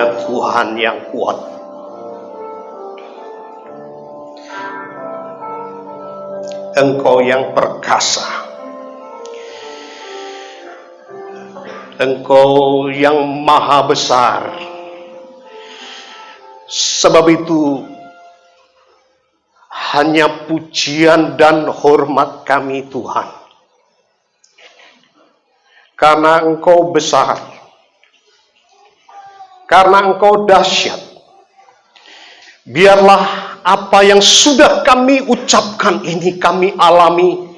punya Tuhan yang kuat. Engkau yang perkasa. Engkau yang maha besar. Sebab itu hanya pujian dan hormat kami Tuhan. Karena Engkau besar. Karena Engkau dahsyat. Biarlah apa yang sudah kami ucapkan ini kami alami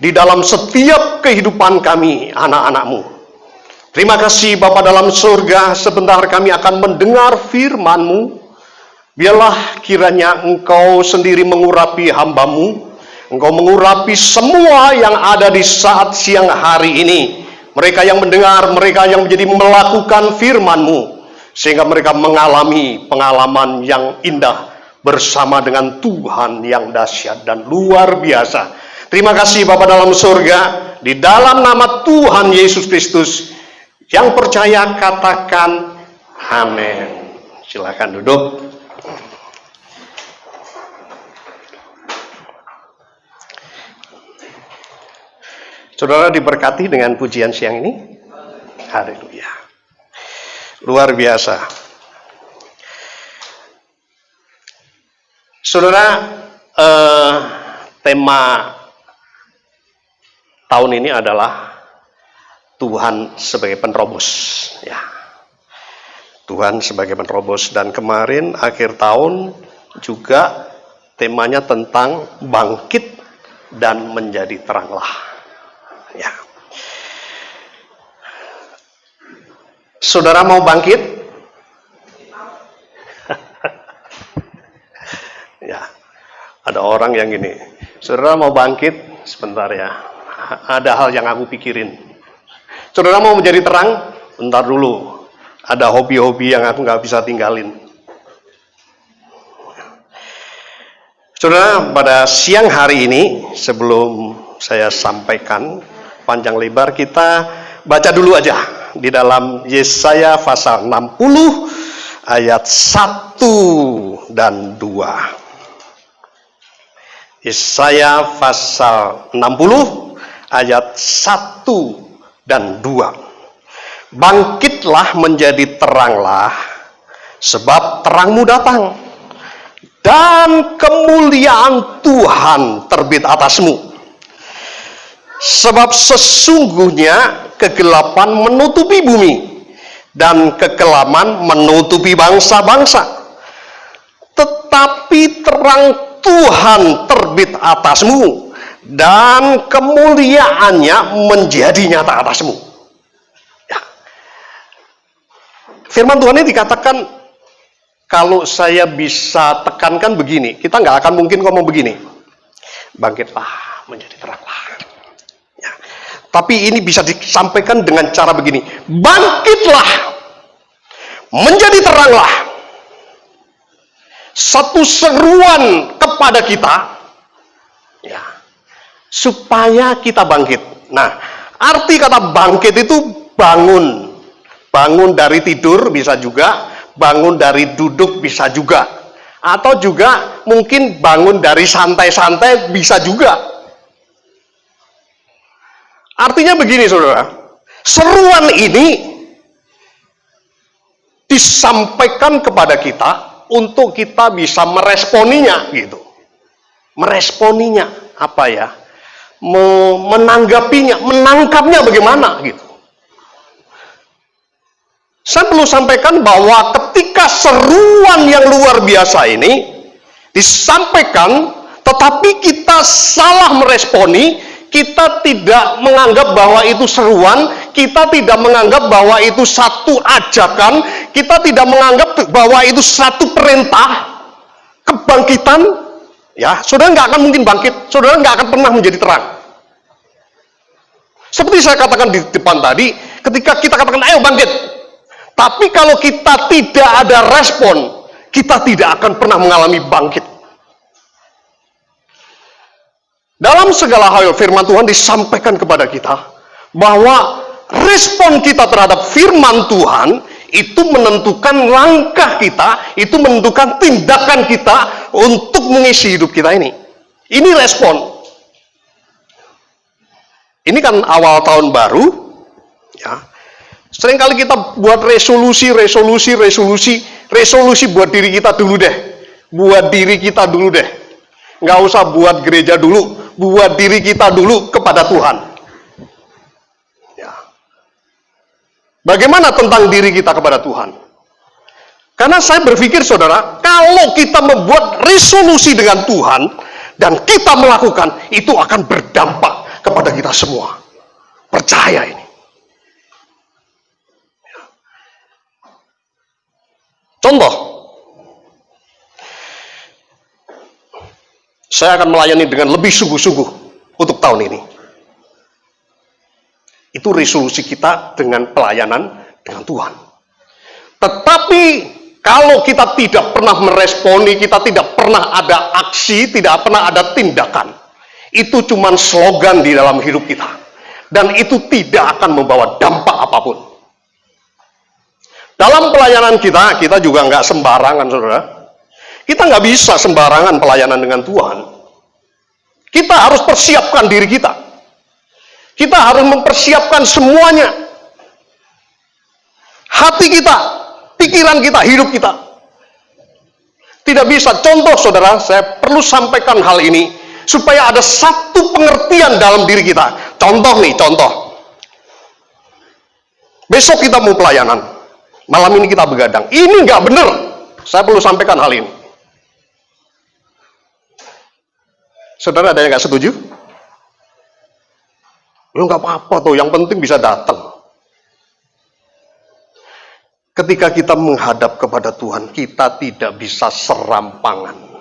di dalam setiap kehidupan kami, anak-anak-Mu. Terima kasih Bapa dalam surga, sebentar kami akan mendengar firman-Mu. Biarlah kiranya Engkau sendiri mengurapi hamba-Mu. Engkau mengurapi semua yang ada di saat siang hari ini. Mereka yang mendengar, mereka yang menjadi melakukan firman-Mu. Sehingga mereka mengalami pengalaman yang indah bersama dengan Tuhan yang dahsyat dan luar biasa. Terima kasih Bapa dalam surga. Di dalam nama Tuhan Yesus Kristus. Yang percaya katakan amin. Silakan duduk. Saudara diberkati dengan pujian siang ini. Haleluya. Luar biasa. Saudara, tema tahun ini adalah Tuhan sebagai penerobos. Ya. Tuhan sebagai penerobos. Dan kemarin akhir tahun juga temanya tentang bangkit dan menjadi teranglah. Ya. Saudara mau bangkit? Ya. Ada orang yang gini, saudara mau bangkit? Sebentar ya. Ada hal yang aku pikirin. Saudara mau menjadi terang? Bentar dulu. Ada hobi-hobi yang aku nggak bisa tinggalin. Saudara, pada siang hari ini, sebelum saya sampaikan panjang lebar, kita baca dulu aja di dalam Yesaya pasal 60 ayat 1 dan 2. Yesaya pasal 60 ayat 1 dan 2. Bangkitlah menjadi teranglah, sebab terangmu datang, dan kemuliaan Tuhan terbit atasmu. Sebab sesungguhnya kegelapan menutupi bumi, dan kekelaman menutupi bangsa-bangsa. Tetapi terang Tuhan terbit atasmu, dan kemuliaannya menjadi nyata atasmu. Ya. Firman Tuhan ini dikatakan, kalau saya bisa tekankan begini, kita nggak akan mungkin ngomong begini, bangkitlah menjadi teranglah. Ya. Tapi ini bisa disampaikan dengan cara begini, bangkitlah menjadi teranglah. Satu seruan kepada kita, ya, supaya kita bangkit. Nah, arti kata bangkit itu bangun. Bangun dari tidur bisa juga, bangun dari duduk bisa juga. Atau juga mungkin bangun dari santai-santai bisa juga. Artinya begini saudara, seruan ini disampaikan kepada kita untuk kita bisa meresponinya gitu. Meresponinya apa ya? Menanggapinya, menangkapnya bagaimana gitu. Saya perlu sampaikan bahwa ketika seruan yang luar biasa ini disampaikan, tetapi kita salah meresponi, kita tidak menganggap bahwa itu seruan, kita tidak menganggap bahwa itu satu ajakan, kita tidak menganggap bahwa itu satu perintah kebangkitan, ya, saudara nggak akan mungkin bangkit, saudara nggak akan pernah menjadi terang. Seperti saya katakan di depan tadi, ketika kita katakan ayo bangkit, tapi kalau kita tidak ada respon, kita tidak akan pernah mengalami bangkit. Dalam segala hal firman Tuhan disampaikan kepada kita bahwa respon kita terhadap firman Tuhan itu menentukan langkah kita, itu menentukan tindakan kita untuk mengisi hidup kita ini. Ini respon. Ini kan awal tahun baru, ya. Seringkali kita buat resolusi buat diri kita dulu deh. Buat diri kita dulu deh. Nggak usah buat gereja dulu, buat diri kita dulu kepada Tuhan. Ya. Bagaimana tentang diri kita kepada Tuhan? Karena saya berpikir, saudara, kalau kita membuat resolusi dengan Tuhan dan kita melakukan, itu akan berdampak kepada kita semua. Percaya ini. Contoh, saya akan melayani dengan lebih sungguh-sungguh untuk tahun ini. Itu resolusi kita dengan pelayanan dengan Tuhan. Tetapi kalau kita tidak pernah meresponi, kita tidak pernah ada aksi, tidak pernah ada tindakan, itu cuma slogan di dalam hidup kita. Dan itu tidak akan membawa dampak apapun. Dalam pelayanan kita juga nggak sembarangan, saudara. Kita nggak bisa sembarangan pelayanan dengan Tuhan. Kita harus persiapkan diri kita. Kita harus mempersiapkan semuanya. Hati kita, pikiran kita, hidup kita. Tidak bisa. Contoh, saudara, saya perlu sampaikan hal ini supaya ada satu pengertian dalam diri kita. Contoh. Besok kita mau pelayanan. Malam ini kita begadang. Ini nggak benar. Saya perlu sampaikan hal ini. Saudara, ada yang nggak setuju? Lu nggak apa-apa tuh. Yang penting bisa datang. Ketika kita menghadap kepada Tuhan, kita tidak bisa serampangan.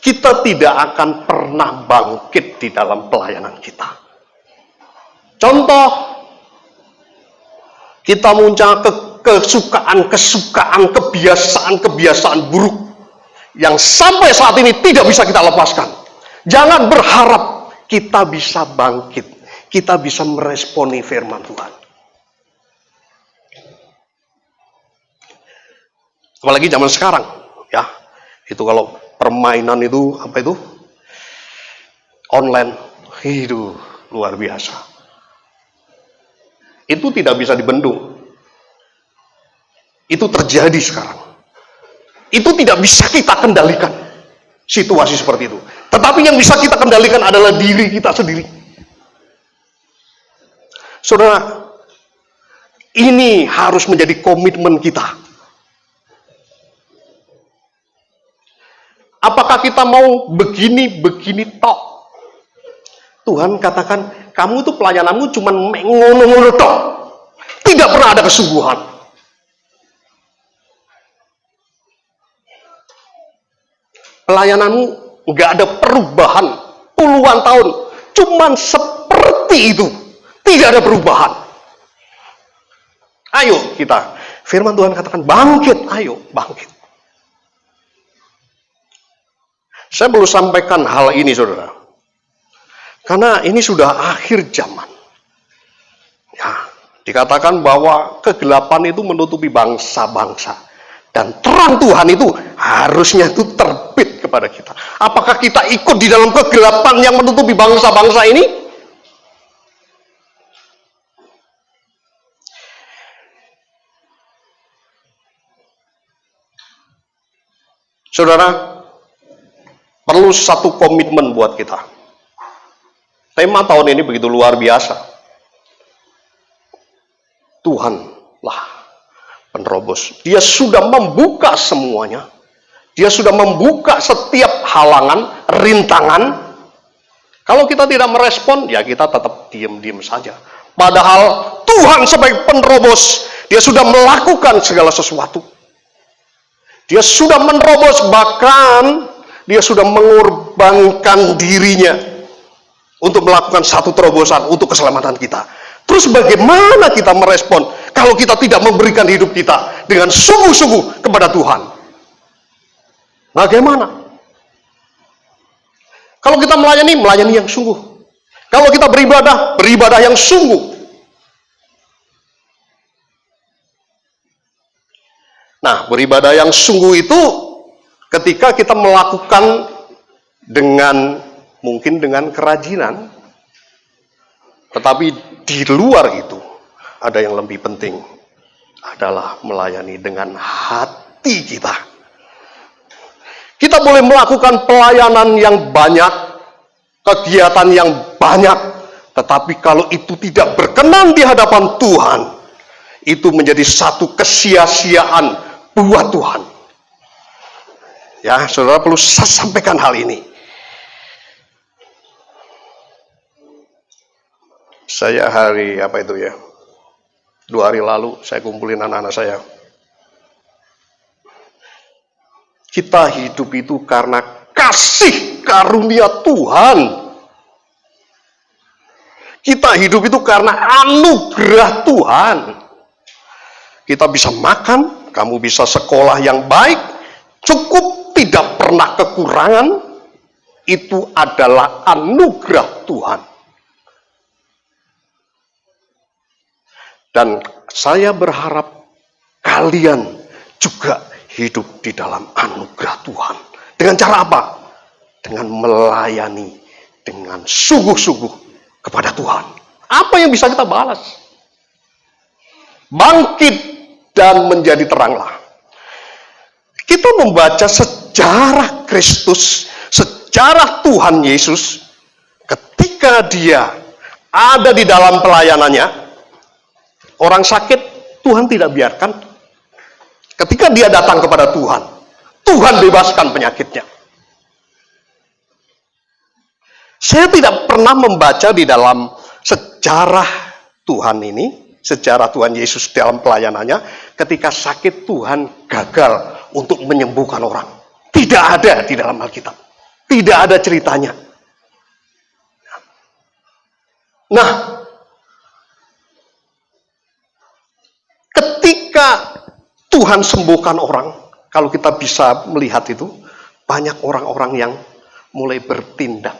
Kita tidak akan pernah bangkit di dalam pelayanan kita. Contoh, kita muncul kesukaan, kebiasaan buruk yang sampai saat ini tidak bisa kita lepaskan. Jangan berharap kita bisa bangkit, kita bisa meresponi firman Tuhan. Apalagi zaman sekarang, ya. Itu kalau permainan itu online, itu luar biasa. Itu tidak bisa dibendung. Itu terjadi sekarang. Itu tidak bisa kita kendalikan situasi seperti itu. Tetapi yang bisa kita kendalikan adalah diri kita sendiri. Saudara, ini harus menjadi komitmen kita. Apakah kita mau begini tok? Tuhan katakan, kamu tuh pelayananmu cuma ngono-ngono tok. Tidak pernah ada kesungguhan. Pelayananmu nggak ada perubahan puluhan tahun. Cuman seperti itu. Tidak ada perubahan. Ayo kita. Firman Tuhan katakan, bangkit. Ayo, bangkit. Saya perlu sampaikan hal ini, saudara. Karena ini sudah akhir zaman. Ya, dikatakan bahwa kegelapan itu menutupi bangsa-bangsa. Dan terang Tuhan itu harusnya itu terbit kepada kita. Apakah kita ikut di dalam kegelapan yang menutupi bangsa-bangsa ini? Saudara, perlu satu komitmen buat kita. Tema tahun ini begitu luar biasa. Tuhanlah penerobos. Dia sudah membuka semuanya. Dia sudah membuka setiap halangan, rintangan. Kalau kita tidak merespon, ya kita tetap diam-diam saja. Padahal Tuhan sebagai penerobos, dia sudah melakukan segala sesuatu. Dia sudah menerobos, bahkan dia sudah mengorbankan dirinya untuk melakukan satu terobosan untuk keselamatan kita. Terus bagaimana kita merespon kalau kita tidak memberikan hidup kita dengan sungguh-sungguh kepada Tuhan? Bagaimana? Kalau kita melayani yang sungguh. Kalau kita beribadah yang sungguh. Nah, beribadah yang sungguh itu ketika kita melakukan mungkin dengan kerajinan, tetapi di luar itu ada yang lebih penting, adalah melayani dengan hati kita. Kita boleh melakukan pelayanan yang banyak, kegiatan yang banyak, tetapi kalau itu tidak berkenan di hadapan Tuhan, itu menjadi satu kesia-siaan buat Tuhan. Ya, saudara perlu saya sampaikan hal ini. Saya 2 hari lalu saya kumpulin anak-anak saya. Kita hidup itu karena kasih karunia Tuhan. Kita hidup itu karena anugerah Tuhan. Kita bisa makan, kamu bisa sekolah yang baik, cukup, tidak pernah kekurangan. Itu adalah anugerah Tuhan. Dan saya berharap kalian juga hidup di dalam anugerah Tuhan. Dengan cara apa? Dengan melayani dengan sungguh-sungguh kepada Tuhan. Apa yang bisa kita balas? Bangkit dan menjadi teranglah. Kita membaca sejarah Kristus, sejarah Tuhan Yesus, ketika dia ada di dalam pelayanannya, orang sakit Tuhan tidak biarkan. Ketika dia datang kepada Tuhan, Tuhan bebaskan penyakitnya. Saya tidak pernah membaca di dalam sejarah Tuhan ini, sejarah Tuhan Yesus dalam pelayanannya, ketika sakit Tuhan gagal untuk menyembuhkan orang. Tidak ada di dalam Alkitab. Tidak ada ceritanya. Nah, ketika Tuhan sembuhkan orang, kalau kita bisa melihat itu, banyak orang-orang yang mulai bertindak,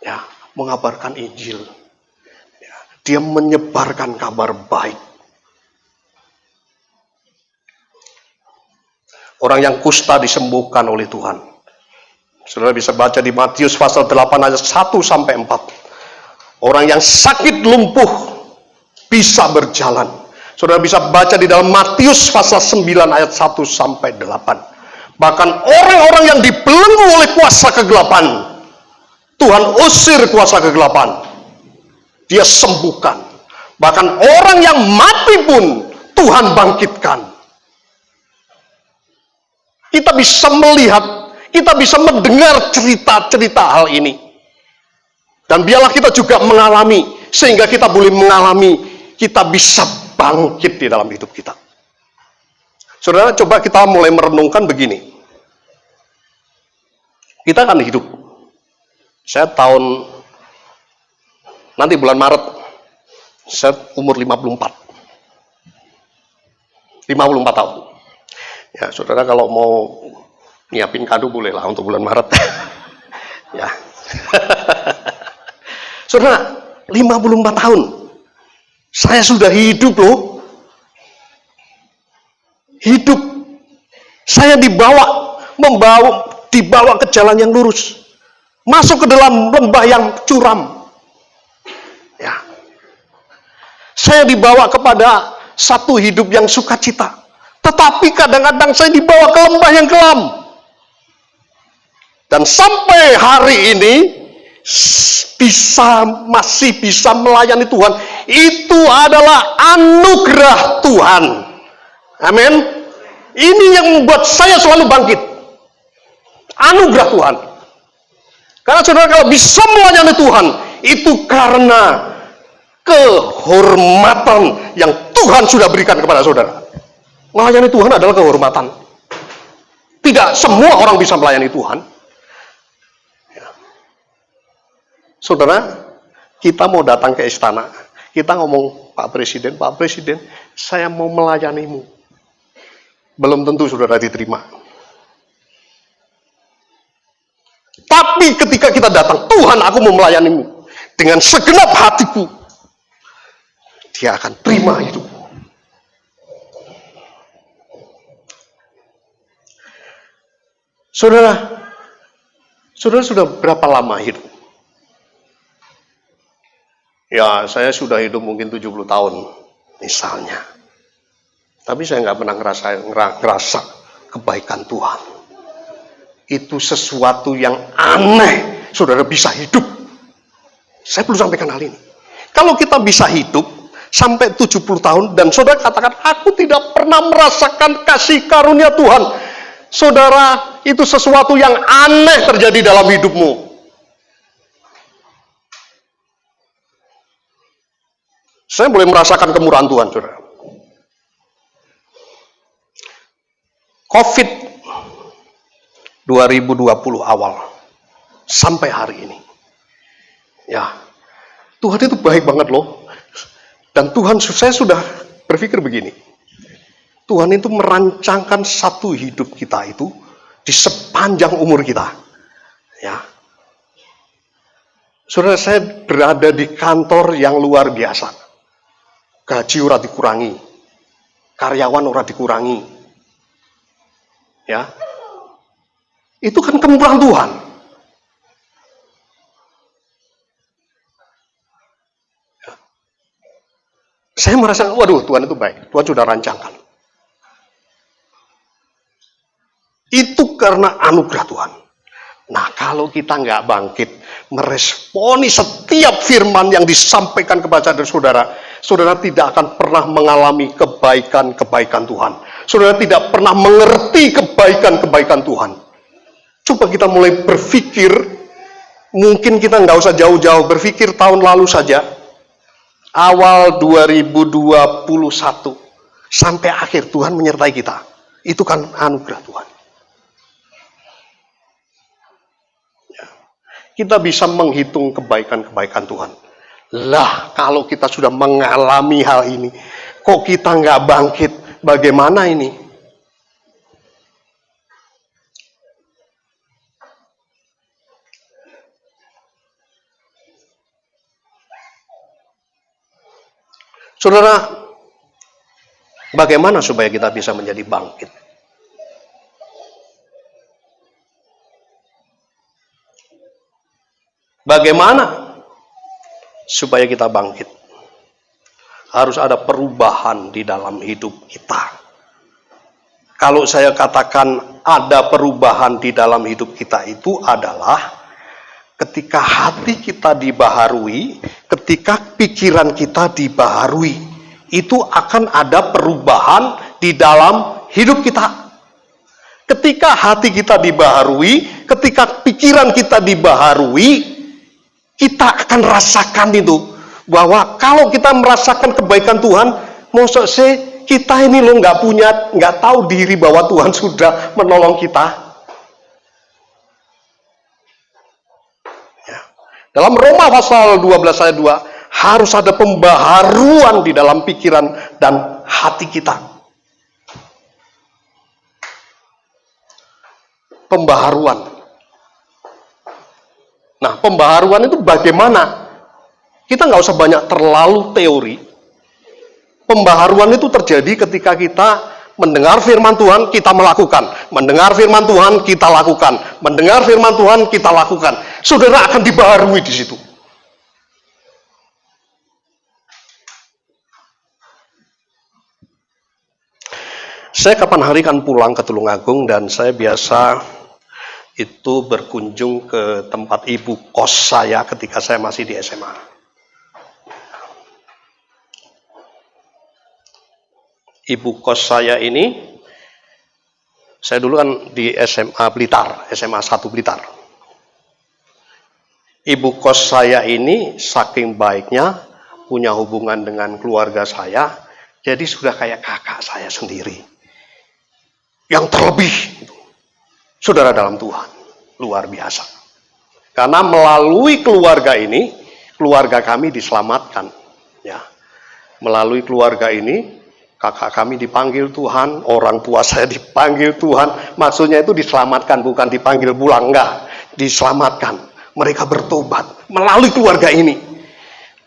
ya, mengabarkan Injil, ya, dia menyebarkan kabar baik. Orang yang kusta disembuhkan oleh Tuhan. Saudara bisa baca di Matius pasal 8 ayat 1 sampai 4. Orang yang sakit lumpuh bisa berjalan. Saudara bisa baca di dalam Matius pasal 9 ayat 1 sampai 8. Bahkan orang-orang yang dibelenggu oleh kuasa kegelapan, Tuhan usir kuasa kegelapan. Dia sembuhkan. Bahkan orang yang mati pun Tuhan bangkitkan. Kita bisa melihat, kita bisa mendengar cerita-cerita hal ini. Dan biarlah kita juga mengalami, sehingga kita boleh mengalami, kita bisa bangkit di dalam hidup kita. Saudara, coba kita mulai merenungkan begini. Kita akan hidup. Saya nanti bulan Maret, saya umur 54 tahun. Ya, saudara kalau mau nyiapin kado bolehlah untuk bulan Maret. Ya. Saudara, 54 tahun. Saya sudah hidup loh. Hidup. Saya dibawa ke jalan yang lurus. Masuk ke dalam lembah yang curam. Ya. Saya dibawa kepada satu hidup yang sukacita. Tetapi kadang-kadang saya dibawa ke lembah yang kelam. Dan sampai hari ini masih bisa melayani Tuhan. Itu adalah anugerah Tuhan. Amin. Ini yang membuat saya selalu bangkit. Anugerah Tuhan. Karena saudara kalau bisa melayani Tuhan, itu karena kehormatan yang Tuhan sudah berikan kepada saudara. Melayani Tuhan adalah kehormatan. Tidak semua orang bisa melayani Tuhan. Saudara, kita mau datang ke istana, kita ngomong, Pak Presiden, saya mau melayanimu. Belum tentu saudara diterima. Tapi ketika kita datang, Tuhan, aku mau melayanimu dengan segenap hatiku, Dia akan terima hidupmu. Saudara, saudara sudah berapa lama hidup? Ya, saya sudah hidup mungkin 70 tahun, misalnya. Tapi saya nggak pernah ngerasa kebaikan Tuhan. Itu sesuatu yang aneh, saudara bisa hidup. Saya perlu sampaikan hal ini. Kalau kita bisa hidup sampai 70 tahun dan saudara katakan, aku tidak pernah merasakan kasih karunia Tuhan. Saudara, itu sesuatu yang aneh terjadi dalam hidupmu. Saya boleh merasakan kemurahan Tuhan, saudara. COVID 2020 awal sampai hari ini. Ya, Tuhan itu baik banget loh. Dan Tuhan, saya sudah berpikir begini. Tuhan itu merancangkan satu hidup kita itu di sepanjang umur kita. Ya. Saudara, saya berada di kantor yang luar biasa. Gaji ora dikurangi. Karyawan ora dikurangi. Ya. Itu kan kemurahan Tuhan. Ya. Saya merasa, waduh, Tuhan itu baik. Tuhan sudah rancangkan. Itu karena anugerah Tuhan. Nah, kalau kita nggak bangkit, meresponi setiap firman yang disampaikan kepada saudara, saudara tidak akan pernah mengalami kebaikan-kebaikan Tuhan. Saudara tidak pernah mengerti kebaikan-kebaikan Tuhan. Coba kita mulai berpikir, mungkin kita nggak usah jauh-jauh, berpikir tahun lalu saja, awal 2021, sampai akhir Tuhan menyertai kita. Itu kan anugerah Tuhan. Kita bisa menghitung kebaikan-kebaikan Tuhan. Lah, kalau kita sudah mengalami hal ini, kok kita nggak bangkit? Bagaimana ini? Saudara, bagaimana supaya kita bisa menjadi bangkit? Bagaimana supaya kita bangkit? Harus ada perubahan di dalam hidup kita. Kalau saya katakan ada perubahan di dalam hidup kita itu adalah ketika hati kita dibaharui, ketika pikiran kita dibaharui, itu akan ada perubahan di dalam hidup kita. Ketika hati kita dibaharui, ketika pikiran kita dibaharui, kita akan rasakan itu, bahwa kalau kita merasakan kebaikan Tuhan, maksud saya kita ini loh nggak tahu diri bahwa Tuhan sudah menolong kita. Ya. Dalam Roma pasal 12 ayat 2, harus ada pembaharuan di dalam pikiran dan hati kita. Pembaharuan. Nah, pembaharuan itu bagaimana? Kita nggak usah banyak terlalu teori. Pembaharuan itu terjadi ketika kita mendengar firman Tuhan, kita melakukan. Mendengar firman Tuhan, kita lakukan. Mendengar firman Tuhan, kita lakukan. Saudara akan dibaharui di situ. Saya kapan hari kan pulang ke Tulungagung dan saya biasa itu berkunjung ke tempat ibu kos saya ketika saya masih di SMA. Ibu kos saya ini, saya dulu kan di SMA Blitar, SMA 1 Blitar. Ibu kos saya ini saking baiknya, punya hubungan dengan keluarga saya, jadi sudah kayak kakak saya sendiri. Yang terlebih, saudara dalam Tuhan, luar biasa. Karena melalui keluarga ini, keluarga kami diselamatkan. Ya, melalui keluarga ini, kakak kami dipanggil Tuhan, orang tua saya dipanggil Tuhan. Maksudnya itu diselamatkan, bukan dipanggil pulang, enggak. Diselamatkan. Mereka bertobat melalui keluarga ini.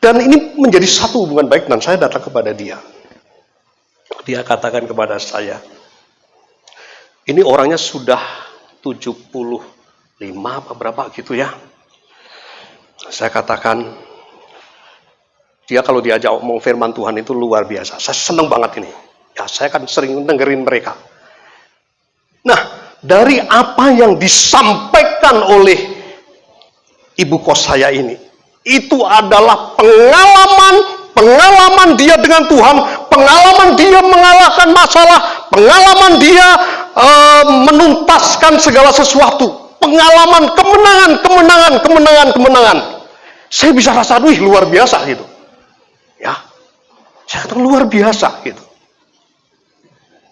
Dan ini menjadi satu hubungan baik dan saya datang kepada dia. Dia katakan kepada saya, ini orangnya sudah 75 apa berapa gitu ya. Saya katakan, dia kalau diajak ngomong firman Tuhan itu luar biasa. Saya senang banget ini. Ya, saya kan sering dengerin mereka. Nah, dari apa yang disampaikan oleh ibu kos saya ini, itu adalah pengalaman dia dengan Tuhan, pengalaman dia mengalahkan masalah, pengalaman dia menuntaskan segala sesuatu, pengalaman kemenangan. Saya bisa rasa, luar biasa gitu. Ya, saya katakan luar biasa gitu.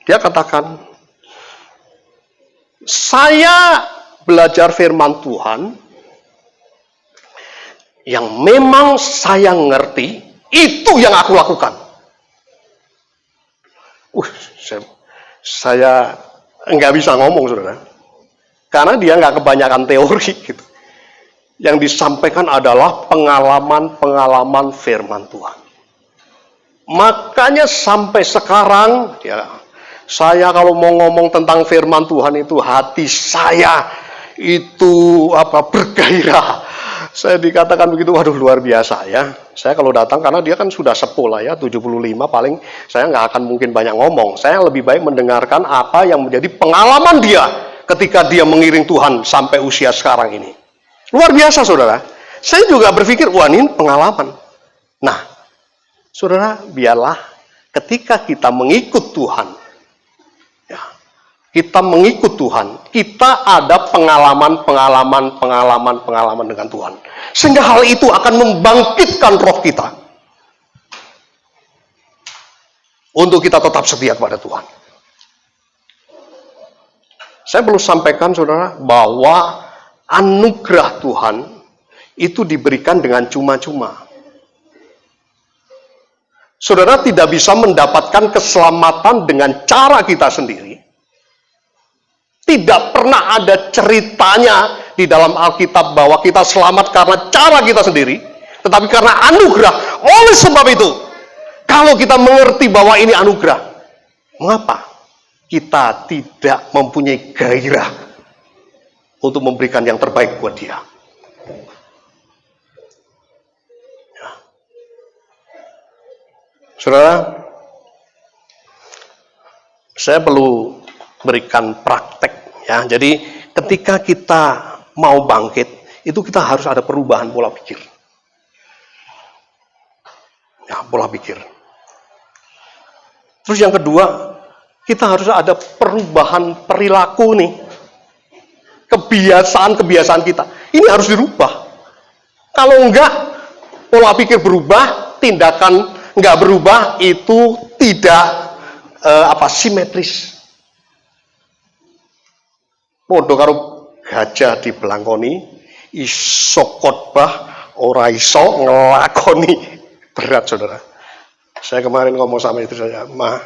Dia katakan, saya belajar firman Tuhan yang memang saya ngerti, itu yang aku lakukan. Saya nggak bisa ngomong, saudara, karena dia nggak kebanyakan teori gitu. Yang disampaikan adalah pengalaman firman Tuhan. Makanya sampai sekarang, ya, saya kalau mau ngomong tentang firman Tuhan itu hati saya itu bergairah. Saya dikatakan begitu, waduh luar biasa ya. Saya kalau datang, karena dia kan sudah sepuh lah ya, 75 paling, saya nggak akan mungkin banyak ngomong. Saya lebih baik mendengarkan apa yang menjadi pengalaman dia ketika dia mengiring Tuhan sampai usia sekarang ini. Luar biasa, saudara. Saya juga berpikir, wah ini pengalaman. Nah, saudara, biarlah ketika kita mengikut Tuhan, ya, kita mengikut Tuhan, kita ada pengalaman dengan Tuhan. Sehingga hal itu akan membangkitkan roh kita untuk kita tetap setia kepada Tuhan. Saya perlu sampaikan, saudara, bahwa anugerah Tuhan itu diberikan dengan cuma-cuma. Saudara tidak bisa mendapatkan keselamatan dengan cara kita sendiri. Tidak pernah ada ceritanya di dalam Alkitab bahwa kita selamat karena cara kita sendiri, tetapi karena anugerah. Oleh sebab itu, kalau kita mengerti bahwa ini anugerah, mengapa kita tidak mempunyai gairah untuk memberikan yang terbaik buat dia? Saudara, saya perlu berikan praktek ya. Jadi ketika kita mau bangkit, itu kita harus ada perubahan pola pikir. Ya, pola pikir. Terus yang kedua, kita harus ada perubahan perilaku nih. Kebiasaan kita. Ini harus dirubah. Kalau enggak, pola pikir berubah, tindakan enggak berubah, itu tidak simetris. Podo karo gajah dibelangkoni, iso khotbah, ora iso ngelakoni. Berat, saudara. Saya kemarin ngomong sama istri saya, Ma,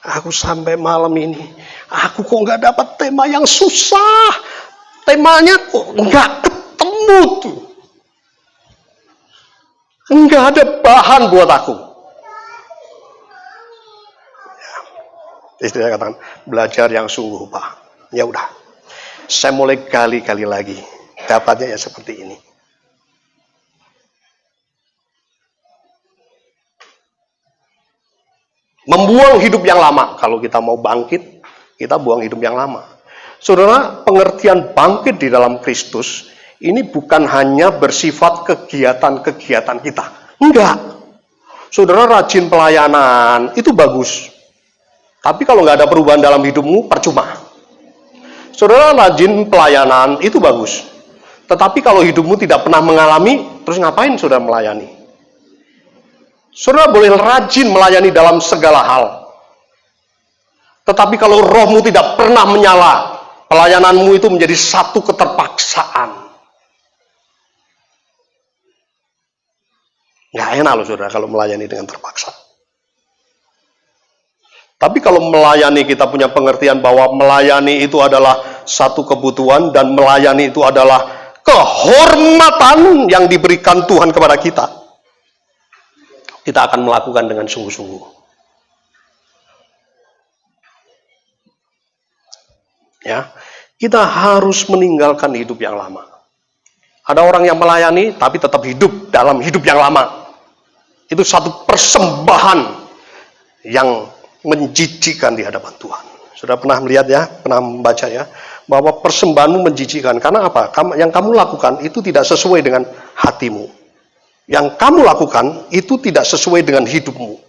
aku sampai malam ini, aku kok nggak dapat tema yang susah. Temanya kok nggak ketemu tuh. Nggak ada bahan buat aku. Istri saya katakan, belajar yang sungguh, Pak. Ya udah, saya mulai gali-gali lagi. Dapatnya ya seperti ini. Membuang hidup yang lama. Kalau kita mau bangkit, kita buang hidup yang lama. Saudara, pengertian bangkit di dalam Kristus ini bukan hanya bersifat kegiatan-kegiatan kita. Enggak. Saudara rajin pelayanan, itu bagus. Tapi kalau nggak ada perubahan dalam hidupmu, percuma. Saudara rajin pelayanan, itu bagus. Tetapi kalau hidupmu tidak pernah mengalami, terus ngapain saudara melayani? Saudara boleh rajin melayani dalam segala hal. Tetapi kalau rohmu tidak pernah menyala, pelayananmu itu menjadi satu keterpaksaan. Nggak enak loh saudara kalau melayani dengan terpaksa. Tapi kalau melayani kita punya pengertian bahwa melayani itu adalah satu kebutuhan dan melayani itu adalah kehormatan yang diberikan Tuhan kepada kita. Kita akan melakukan dengan sungguh-sungguh. Ya. kita harus meninggalkan hidup yang lama. Ada orang yang melayani tapi tetap hidup dalam hidup yang lama. Itu satu persembahan yang menjijikkan di hadapan Tuhan. Sudah pernah melihat ya, pernah membaca ya, bahwa persembahanmu menjijikkan. Karena apa? Yang kamu lakukan itu tidak sesuai dengan hatimu. Yang kamu lakukan itu tidak sesuai dengan hidupmu.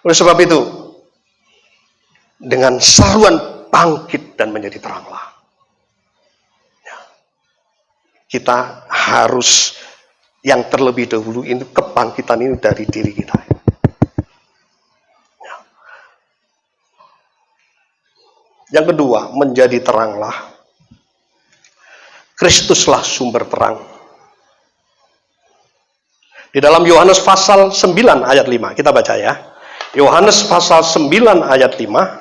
Oleh sebab itu, dengan seruan bangkit dan menjadi teranglah. Ya. Kita harus yang terlebih dahulu ini kebangkitan ini dari diri kita. Ya. Yang kedua, menjadi teranglah. Kristuslah sumber terang. Di dalam Yohanes pasal 9 ayat 5, kita baca ya. Yohanes pasal 9 ayat 5.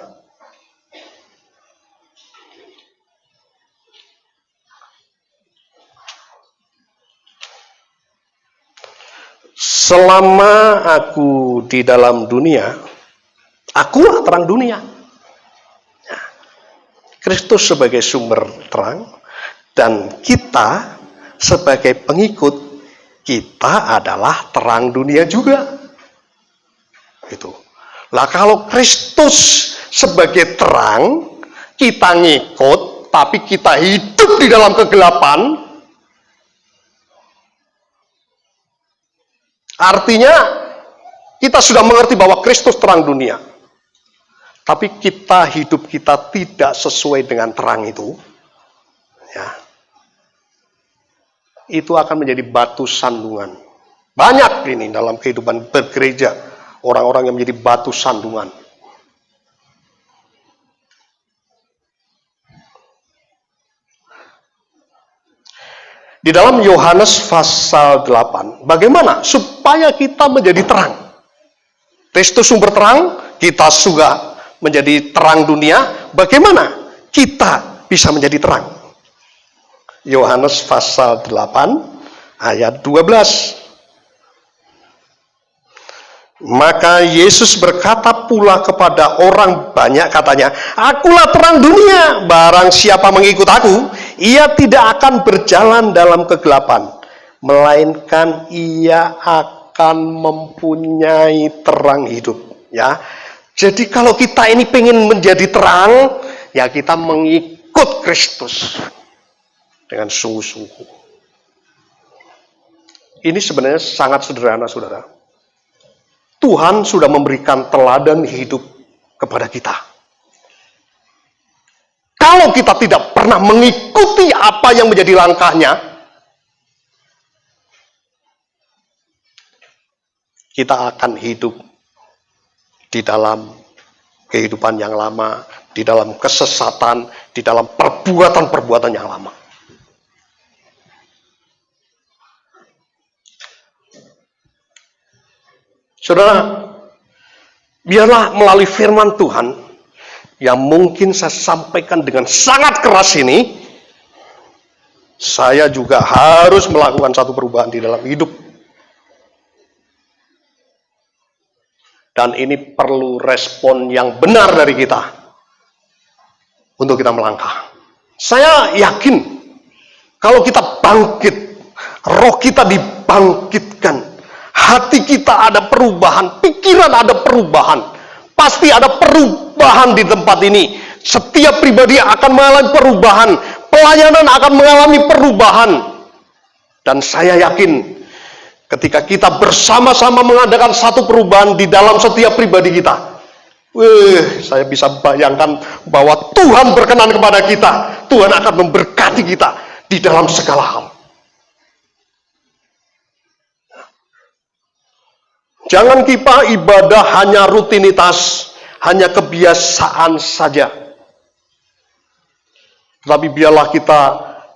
Selama aku di dalam dunia, akulah terang dunia. Kristus sebagai sumber terang, dan kita sebagai pengikut, kita adalah terang dunia juga. Itu. Lah kalau Kristus sebagai terang, kita ngikut, tapi kita hidup di dalam kegelapan, artinya kita sudah mengerti bahwa Kristus terang dunia. Tapi hidup kita tidak sesuai dengan terang itu. Ya. Itu akan menjadi batu sandungan. Banyak ini dalam kehidupan bergereja. Orang-orang yang menjadi batu sandungan. Di dalam Yohanes pasal 8, bagaimana supaya kita menjadi terang? Kristus sumber terang, kita juga menjadi terang dunia. Bagaimana kita bisa menjadi terang? Yohanes pasal 8 ayat 12. Maka Yesus berkata pula kepada orang banyak, katanya, akulah terang dunia, barang siapa mengikut aku, ia tidak akan berjalan dalam kegelapan, melainkan ia akan mempunyai terang hidup. Ya, jadi kalau kita ini pengen menjadi terang, ya kita mengikut Kristus dengan sungguh-sungguh. Ini sebenarnya sangat sederhana, saudara. Tuhan sudah memberikan teladan hidup kepada kita. Kalau kita tidak pernah mengikuti apa yang menjadi langkahnya, kita akan hidup di dalam kehidupan yang lama, di dalam kesesatan, di dalam perbuatan-perbuatan yang lama. Saudara, biarlah melalui firman Tuhan yang mungkin saya sampaikan dengan sangat keras ini, saya juga harus melakukan satu perubahan di dalam hidup. Dan ini perlu respon yang benar dari kita untuk kita melangkah. Saya yakin kalau kita bangkit, roh kita dibangkitkan, hati kita ada perubahan, pikiran ada perubahan, pasti ada perubahan di tempat ini. Setiap pribadi akan mengalami perubahan, pelayanan akan mengalami perubahan. Dan saya yakin ketika kita bersama-sama mengadakan satu perubahan di dalam setiap pribadi kita, saya bisa bayangkan bahwa Tuhan berkenan kepada kita. Tuhan akan memberkati kita di dalam segala hal. Jangan kita ibadah hanya rutinitas, hanya kebiasaan saja. Tapi biarlah kita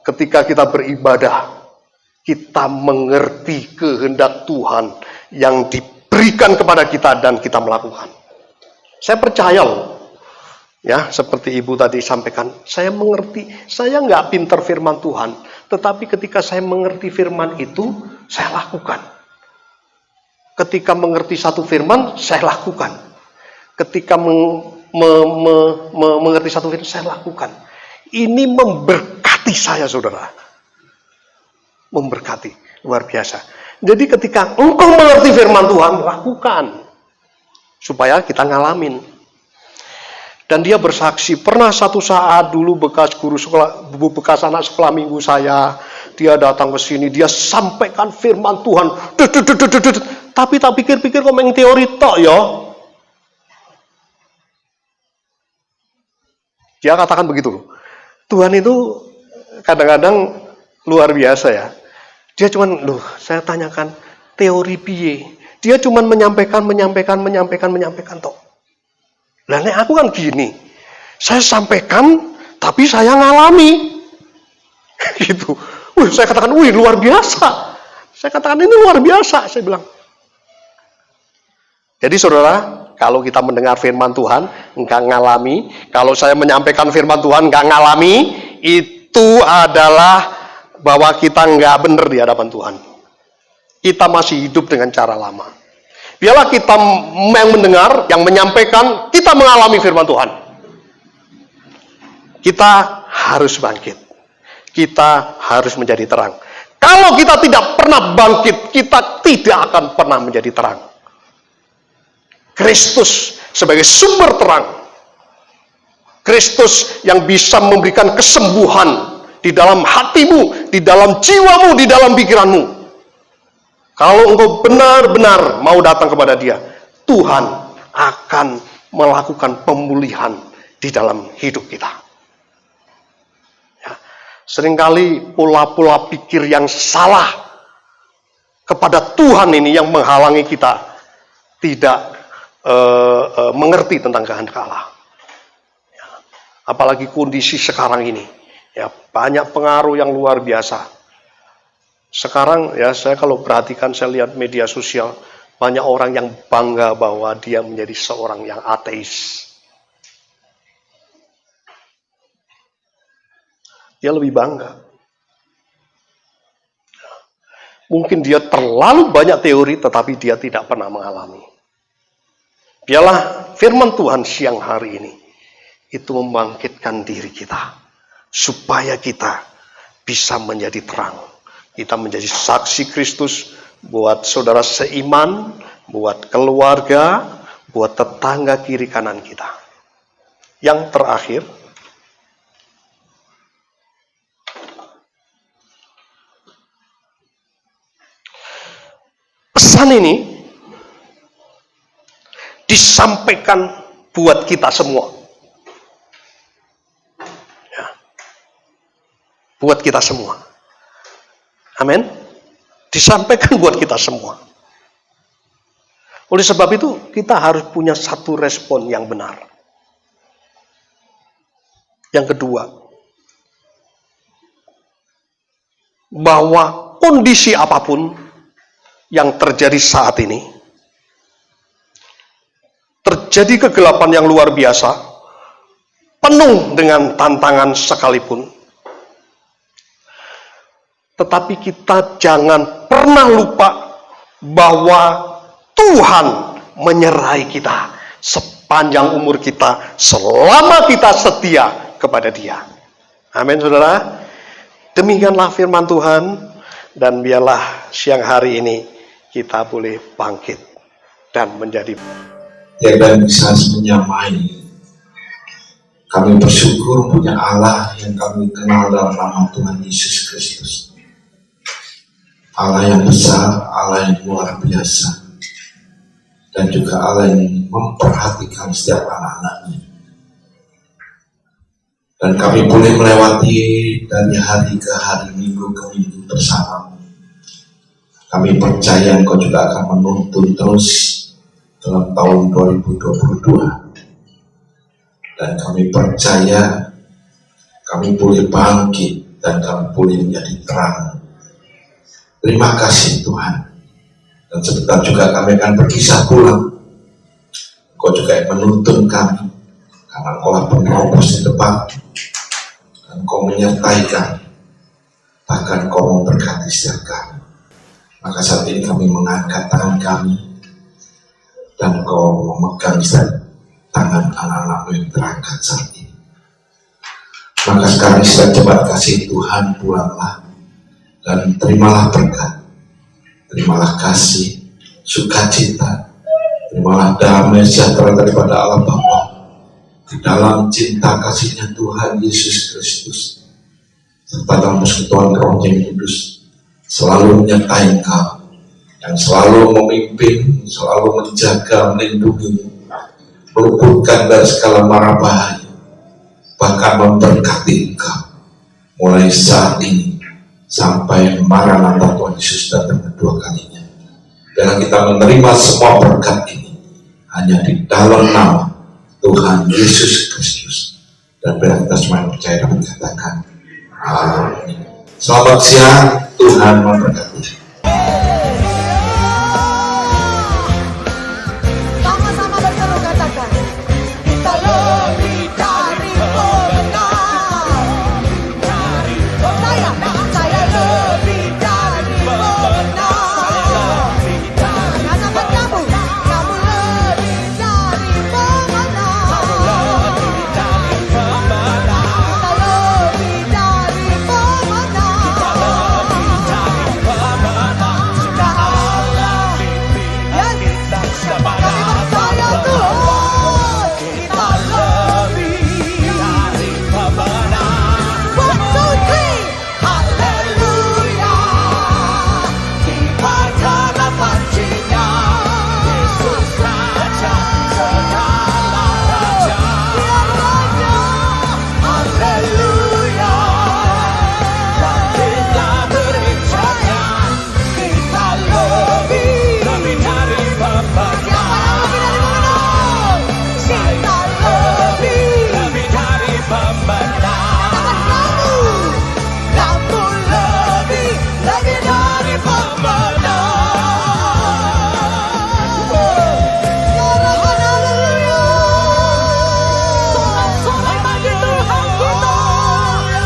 ketika kita beribadah, kita mengerti kehendak Tuhan yang diberikan kepada kita dan kita melakukan. Saya percaya loh, ya seperti ibu tadi sampaikan, saya mengerti, saya nggak pintar firman Tuhan, tetapi ketika saya mengerti firman itu, saya lakukan. Ketika mengerti satu firman, saya lakukan. Ketika mengerti satu firman, saya lakukan. Ini memberkati saya, saudara. Memberkati, luar biasa. Jadi ketika engkau mengerti firman Tuhan, lakukan. Supaya kita ngalamin. Dan dia bersaksi, pernah satu saat dulu bekas guru sekolah, bekas anak sekolah minggu saya, dia datang ke sini, dia sampaikan firman Tuhan. Tapi tak pikir-pikir kok main teori tok ya. Dia katakan begitu loh. Tuhan itu kadang-kadang luar biasa ya. Dia cuman, saya tanyakan, teori piye? Dia cuman menyampaikan tok. Lah nek aku kan gini, saya sampaikan, tapi saya ngalami. Gitu. Saya katakan, luar biasa. Saya katakan, ini luar biasa, saya bilang. Jadi saudara, kalau kita mendengar firman Tuhan, enggak ngalami. Kalau saya menyampaikan firman Tuhan, enggak ngalami, itu adalah bahwa kita enggak benar di hadapan Tuhan. Kita masih hidup dengan cara lama. Biarlah kita yang mendengar, yang menyampaikan, kita mengalami firman Tuhan. Kita harus bangkit. Kita harus menjadi terang. Kalau kita tidak pernah bangkit, kita tidak akan pernah menjadi terang. Kristus sebagai sumber terang. Kristus yang bisa memberikan kesembuhan di dalam hatimu, di dalam jiwamu, di dalam pikiranmu. Kalau engkau benar-benar mau datang kepada Dia, Tuhan akan melakukan pemulihan di dalam hidup kita. Ya. Seringkali pola-pola pikir yang salah kepada Tuhan ini yang menghalangi kita tidak mengerti tentang kehendak Allah. Ya. Apalagi kondisi sekarang ini, ya banyak pengaruh yang luar biasa. Sekarang ya saya kalau perhatikan, saya lihat media sosial, banyak orang yang bangga bahwa dia menjadi seorang yang ateis. Dia lebih bangga. Mungkin dia terlalu banyak teori tetapi dia tidak pernah mengalami. Biarlah firman Tuhan siang hari ini itu membangkitkan diri kita supaya kita bisa menjadi terang. Kita menjadi saksi Kristus buat saudara seiman, buat keluarga, buat tetangga kiri kanan kita. Yang terakhir, pesan ini disampaikan buat kita semua. Ya. Buat kita semua. Amin. Disampaikan buat kita semua. Oleh sebab itu, kita harus punya satu respon yang benar. Yang kedua, bahwa kondisi apapun yang terjadi saat ini, terjadi kegelapan yang luar biasa, penuh dengan tantangan sekalipun, tetapi kita jangan pernah lupa bahwa Tuhan menyertai kita sepanjang umur kita, selama kita setia kepada Dia. Amin, saudara. Demikianlah firman Tuhan, dan biarlah siang hari ini kita boleh bangkit dan menjadi. Tiada bisa menyamai. Kami bersyukur punya Allah yang kami kenal dalam nama Tuhan Yesus Kristus. Allah yang besar, Allah yang luar biasa, dan juga Allah yang memperhatikan setiap anak-anaknya. Dan kami boleh melewati dari hari ke hari, minggu ke minggu bersama. Kami percaya Engkau juga akan menuntun terus dalam tahun 2022. Dan kami percaya kami boleh bangkit dan kami boleh menjadi terang. Terima kasih Tuhan. Dan sebentar juga kami akan berkisah pulang. Engkau juga yang menuntun kami, karena Engkau lah penghapus di depan. Dan Engkau menyertai kami, bahkan Engkau memberkati setiap kami. Maka saat ini kami mengangkat tangan kami, dan Engkau memegang tangan tangan anak-anakmu yang terangkat saat ini. Maka sekarang sudah cepat kasih Tuhan, pulanglah dan terimalah berkat, terimalah kasih, sukacita, terimalah damai sejahtera daripada Allah Bapa di dalam cinta kasihnya Tuhan Yesus Kristus, serta dalam persekutuan Roh yang Kudus selalu menyertai engkau, yang selalu memimpin, selalu menjaga, melindungi, meluputkan dari segala mara bahaya, bahkan memberkati engkau mulai saat ini sampai Maranatha Tuhan Yesus datang kedua kalinya. Dan kita menerima semua berkat ini hanya di dalam nama Tuhan Yesus Kristus. Dan bila kita semua percaya dan mengatakan amin. Selamat siang, Tuhan memberkati.